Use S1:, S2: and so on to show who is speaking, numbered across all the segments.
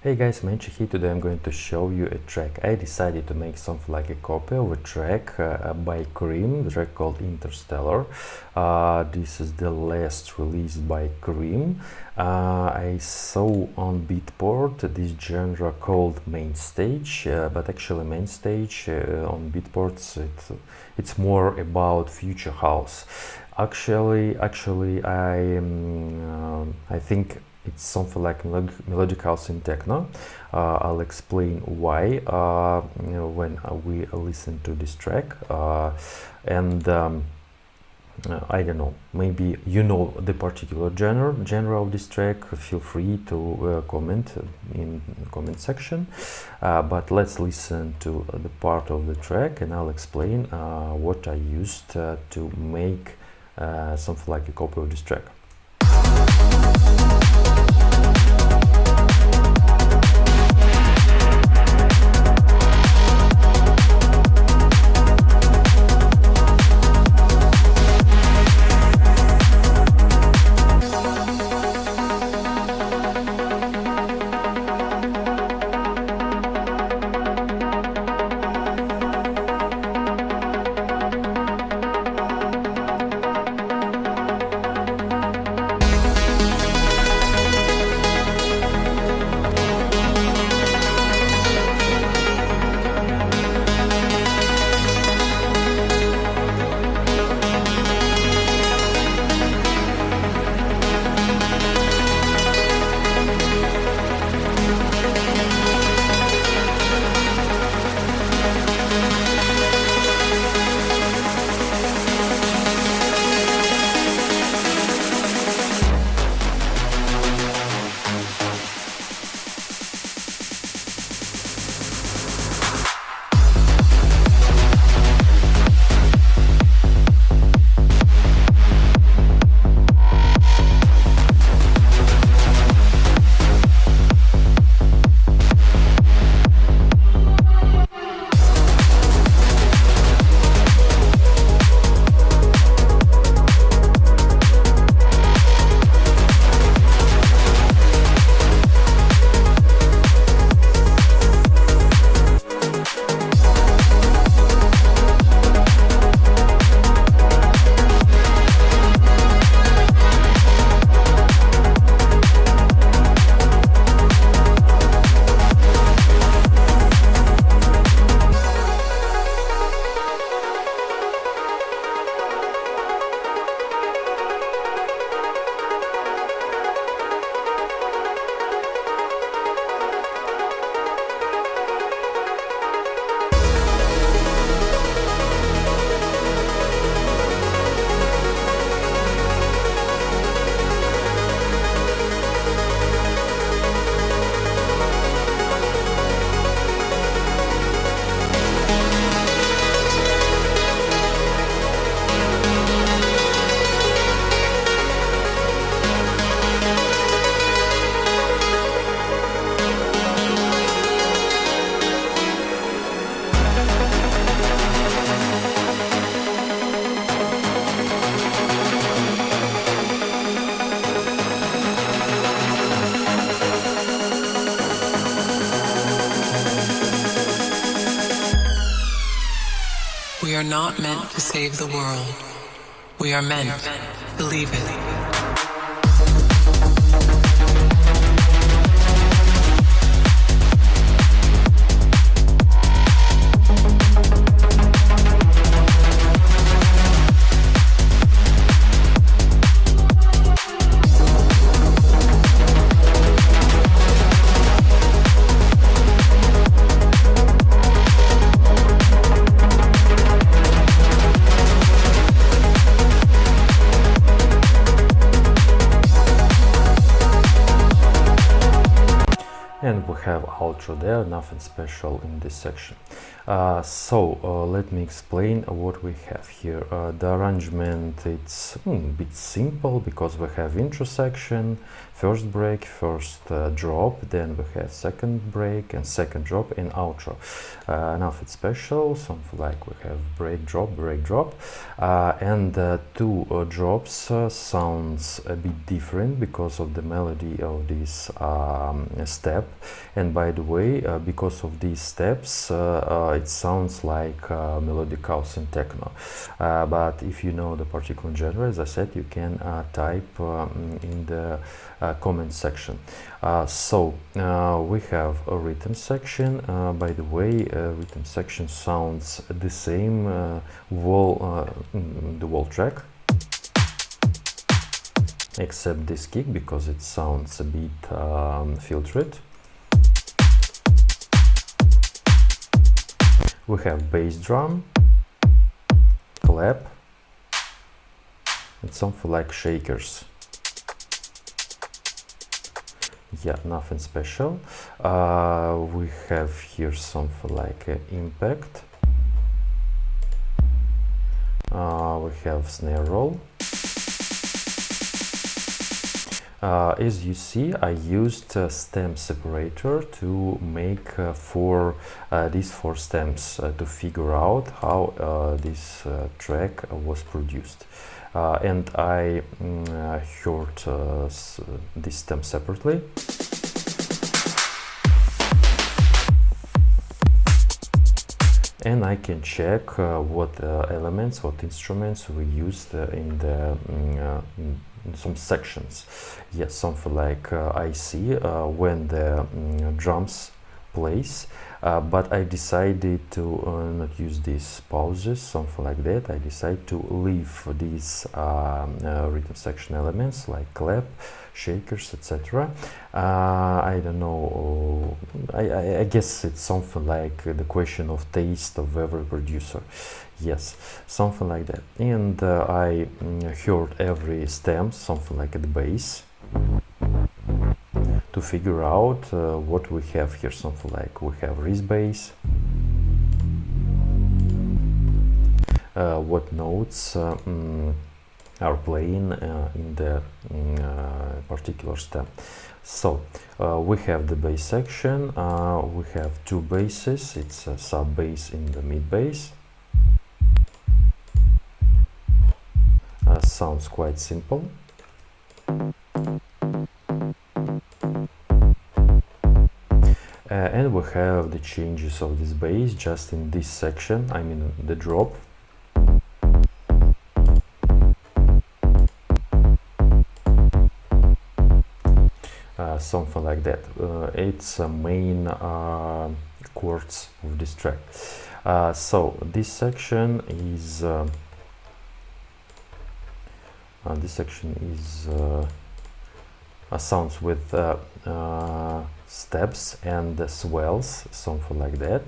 S1: Hey guys, Menchi here. Today I'm going to show you a track. I decided to make something like a copy of a track by KREAM, the track called Interstellar. This is the last release by KREAM. I saw on Beatport this genre called main stage, but actually main stage on Beatport it's more about future house. Actually, I think it's something like melodic house in techno. I'll explain why when we listen to this track, and I don't know, maybe you know the particular genre of this track. Feel free to comment in the comment section, but let's listen to the part of the track and I'll explain what I used to make something like a copy of this track.
S2: We are not meant to save the world. We are meant to leave it.
S1: And we have outro there, nothing special in this section. Let me explain what we have here. The arrangement, it's a bit simple because we have intro section, first break, first drop, then we have second break and second drop and outro. Nothing special, something like we have break, drop, and two drops sounds a bit different because of the melody of this step. And by the way, because of these steps, it sounds like melodic house and techno. But if you know the particular genre, as I said, you can type in the comment section. So we have a rhythm section. By the way, rhythm section sounds the same the whole track, except this kick because it sounds a bit filtered. We have bass drum, clap, and something like shakers. Yeah, nothing special. We have here something like impact. We have snare roll. As you see, I used stem separator to make these four stems to figure out how this track was produced. And I heard this stem separately. And I can check what elements, what instruments we used in some sections. Yes, something like I see when the drums plays, but I decided to not use these pauses, something like that. I decided to leave these rhythm section elements like clap, shakers, etc. I don't know, I guess it's something like the question of taste of every producer. Yes, something like that. And I heard every stem, something like the bass, to figure out what we have here. Something like we have wrist bass, what notes are playing in the particular stem. So we have the bass section, we have two basses, it's a sub bass in the mid bass. Sounds quite simple. And we have the changes of this bass just in this section, I mean the drop. Something like that. It's a main chords of this track. So this section is sounds with steps and swells, something like that.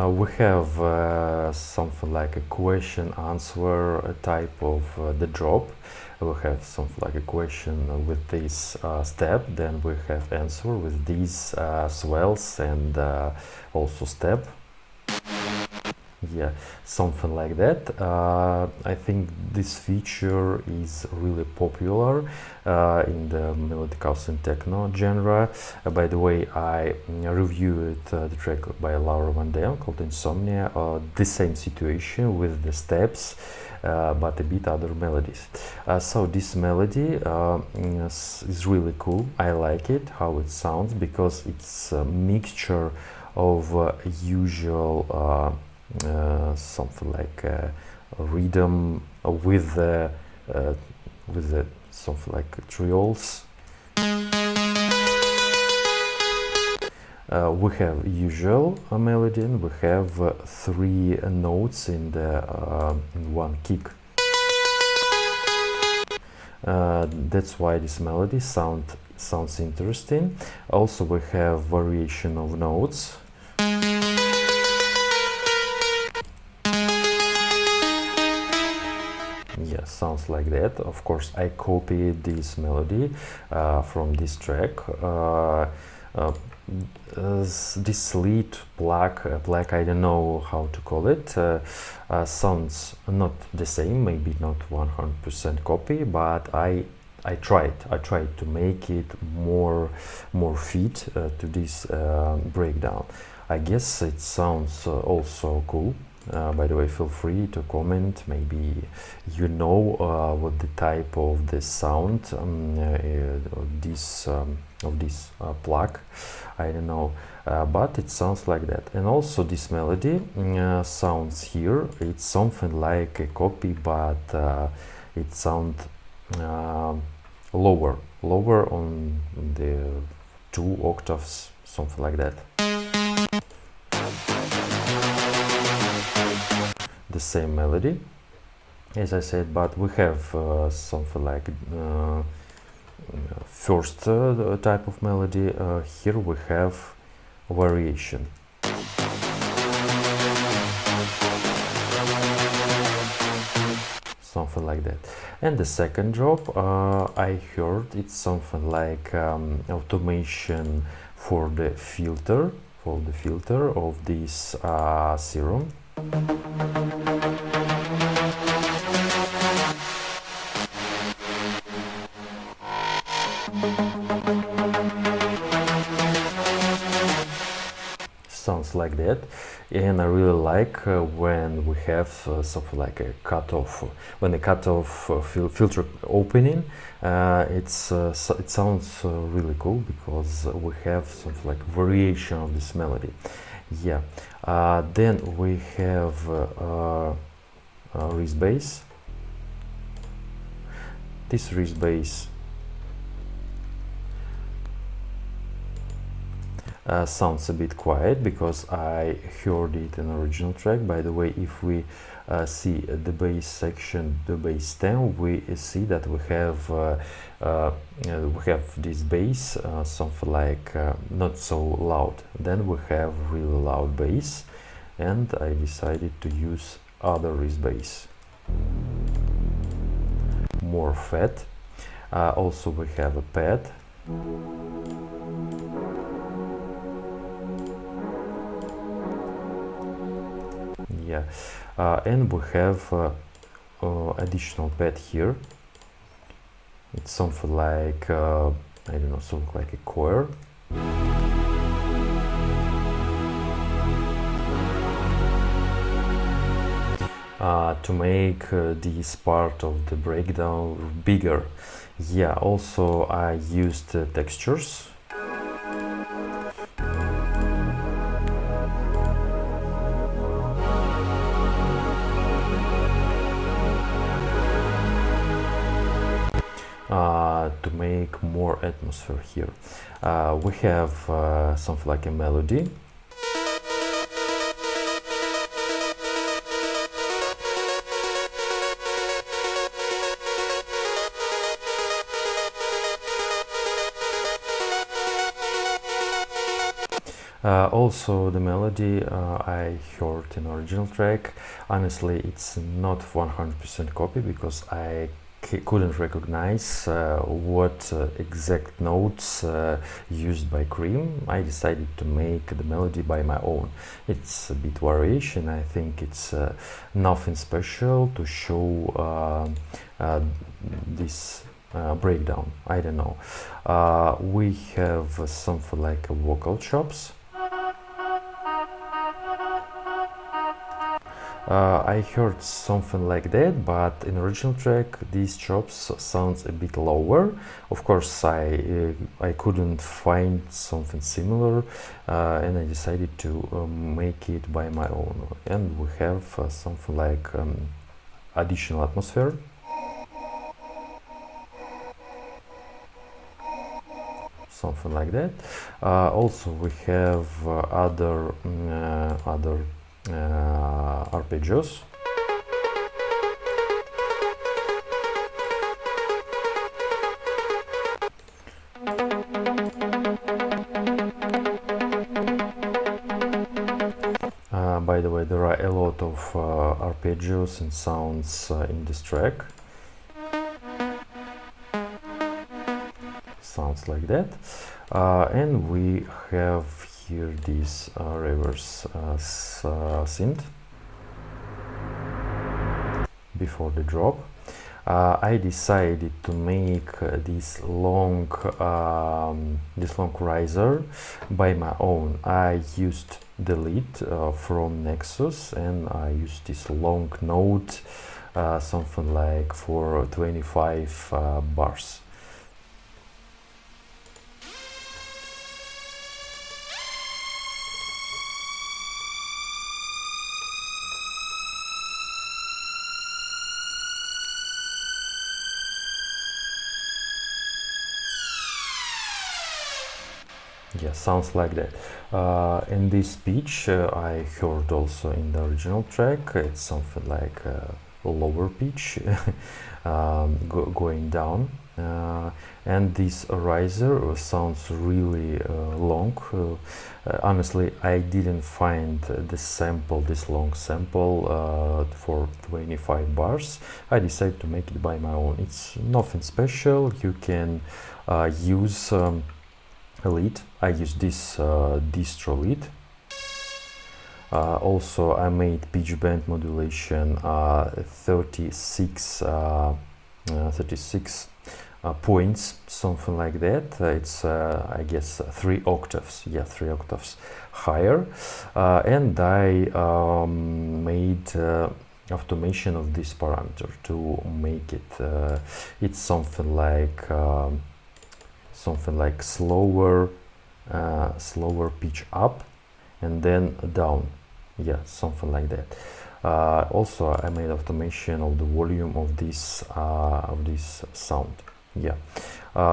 S1: We have something like a question answer type of the drop. We have something like a question with this step, then we have answer with these swells and also step. Yeah, something like that. I think this feature is really popular in the melodic house and techno genre. By the way, I reviewed the track by Laura Van Dam called Insomnia. The same situation with the steps, but a bit other melodies. So this melody is really cool. I like it, how it sounds, because it's a mixture of usual something like rhythm with the something like trioles. We have usual melody, and we have three notes in the in one kick. That's why this melody sounds interesting. Also, we have variation of notes. sounds like that. Of course, I copied this melody from this track. This lead black, I don't know how to call it, sounds not the same, maybe not 100% copy, but I tried to make it more fit to this breakdown. I guess it sounds also cool. By the way, feel free to comment. Maybe you know what the type of the sound of this plug. I don't know, but it sounds like that. And also this melody sounds here. It's something like a copy, but it sounds lower on the 2 octaves, something like that. The same melody, as I said, but we have something like first type of melody. Here we have variation. Something like that. And the second drop, I heard it's something like automation for the filter of this Serum. Sounds like that, and I really like when we have something like a cutoff. When the cutoff filter opening, it sounds really cool because we have something like variation of this melody. Yeah. Then we have wrist bass. This wrist bass sounds a bit quiet because I heard it in original track. By the way, if we see the bass section, the bass stem, we see that we have this bass something like not so loud. Then we have really loud bass, and I decided to use other wrist bass, more fat. Also we have a pad. Yeah, and we have additional pad here. It's something like I don't know, something like a choir. To make this part of the breakdown bigger. Yeah, also I used textures. To make more atmosphere here. We have something like a melody. Also the melody I heard in original track. Honestly, it's not 100% copy because I couldn't recognize what exact notes used by KREAM. I decided to make the melody by my own. It's a bit variation. I think it's nothing special to show this breakdown. I don't know. We have something like a vocal chops. I heard something like that, but in original track these chops sounds a bit lower. Of course, I couldn't find something similar, and I decided to make it by my own. And we have something like additional atmosphere. Something like that. Also, we have other arpeggios. By the way, there are a lot of arpeggios and sounds in this track. sounds like that. And we have here this reverse synth before the drop. I decided to make this long riser by my own. I used the lead from Nexus, and I used this long note, something like for 25 bars. Yeah, sounds like that. And this pitch I heard also in the original track. It's something like a lower pitch going down. And this riser sounds really long. Honestly, I didn't find this long sample for 25 bars. I decided to make it by my own. It's nothing special. You can use a lead. I use this distro lead. Also, I made pitch bend modulation 36 points, something like that. It's I guess 3 octaves. Yeah, 3 octaves higher. And I made automation of this parameter to make it. It's something like slower pitch up and then down. Yeah, something like that. Also, I made automation of the volume of this sound. Yeah,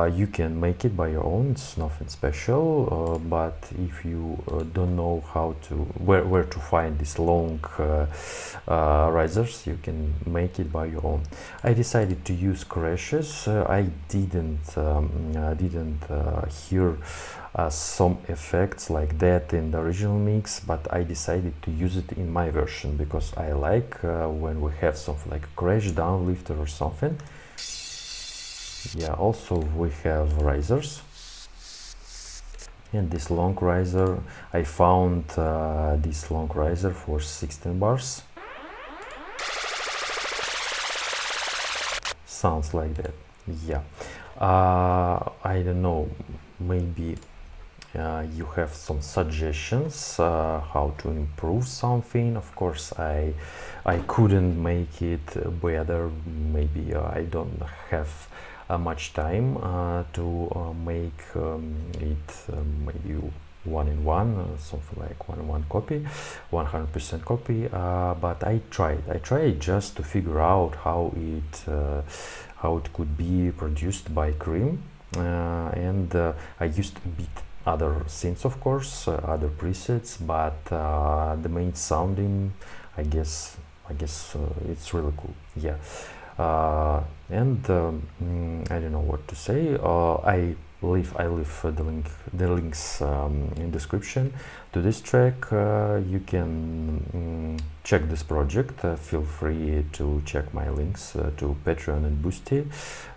S1: you can make it by your own. It's nothing special, but if you don't know where to find these long risers, you can make it by your own. I decided to use crashes. I didn't hear some effects like that in the original mix, but I decided to use it in my version because I like when we have something like a crash downlifter or something. Yeah, also we have risers, and this long riser, I found this long riser for 16 bars. Sounds like that. Yeah, I don't know, maybe you have some suggestions how to improve something. Of course, I couldn't make it better. Maybe I don't have much time to make it maybe one-in-one, something like one-in-one copy, 100% copy. But I tried just to figure out how it could be produced by KREAM, and I used a bit other synths, of course, other presets, but the main sounding, I guess it's really cool. Yeah. And I don't know what to say. I leave the links in description to this track. You can check this project. Feel free to check my links to Patreon and Boosty.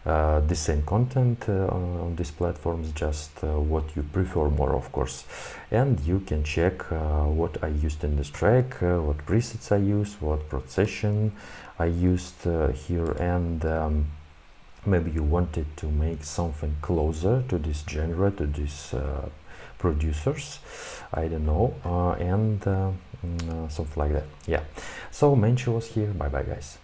S1: The same content on these platforms, just what you prefer more, of course. And you can check what I used in this track, what presets I used, what procession I used here, and maybe you wanted to make something closer to this genre, to these producers, I don't know, and something like that. Yeah, so Menchi was here. Bye bye, guys.